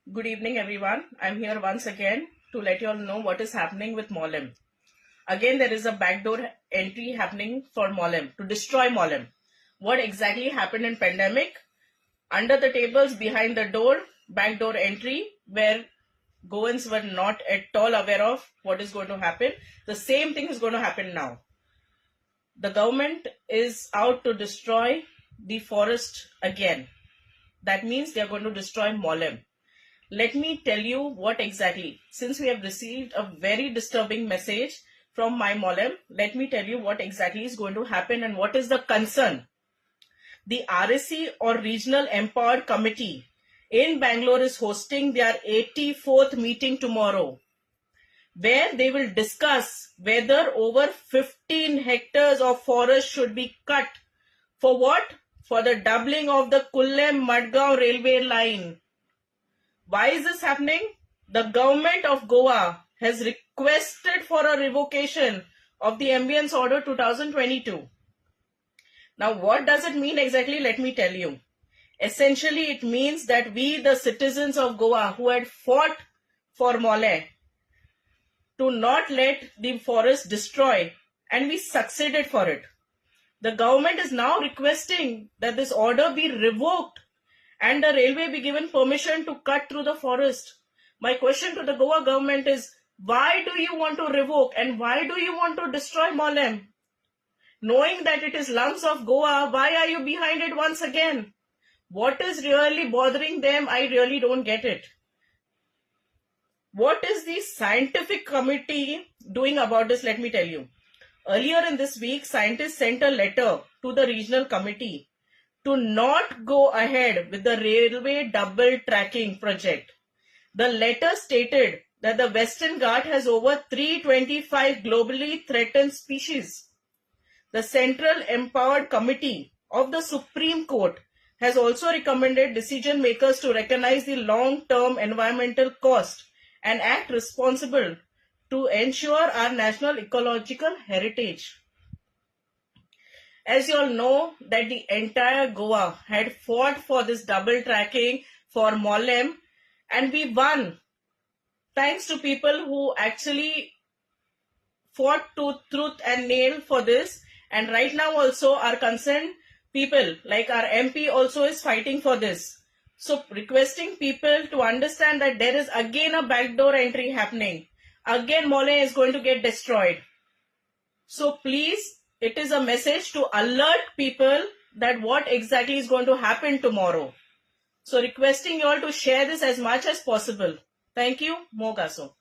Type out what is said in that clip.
Good evening, everyone. I'm here once again to let you all know what is happening with mollem. Again, there is a backdoor entry happening for mollem, to destroy mollem. What exactly happened in pandemic? Under the tables, behind the door, backdoor entry, where Goans were not at all aware of what is going to happen. The same thing is going to happen now. The government is out to destroy the forest again. That means they are going to destroy mollem. Let me tell you what exactly. Since we have received a very disturbing message from my mollem, let me tell you what exactly is going to happen and what is the concern. The RSC or Regional Empowered Committee in Bangalore is hosting their 84th meeting tomorrow, where they will discuss whether over 15 hectares of forest should be cut. For what? For the doubling of the Kulem-Madgaon railway line. Why is this happening? The government of Goa has requested for a revocation of the Ambience Order 2022. Now, what does it mean exactly? Let me tell you. Essentially, it means that we, the citizens of Goa who had fought for mollem, to not let the forest destroy, and we succeeded for it. The government is now requesting that this order be revoked and the railway be given permission to cut through the forest. My question to the Goa government is, why do you want to revoke and why do you want to destroy mollem? Knowing that it is lungs of Goa, why are you behind it once again? What is really bothering them? I really don't get it. What is the scientific committee doing about this? Let me tell you. Earlier in this week, scientists sent a letter to the regional committee to not go ahead with the railway double tracking project. The letter stated that the Western Ghat has over 325 globally threatened species. The Central Empowered Committee of the Supreme Court has also recommended decision makers to recognize the long-term environmental cost and act responsible to ensure our national ecological heritage. As you all know that the entire Goa had fought for this double tracking for mollem, and we won thanks to people who actually fought tooth and nail for this. And right now also our concerned people like our MP also is fighting for this. So requesting people to understand that there is again a backdoor entry happening. Again mollem is going to get destroyed. So please, it is a message to alert people that what exactly is going to happen tomorrow. So requesting you all to share this as much as possible. Thank you. Mogaso.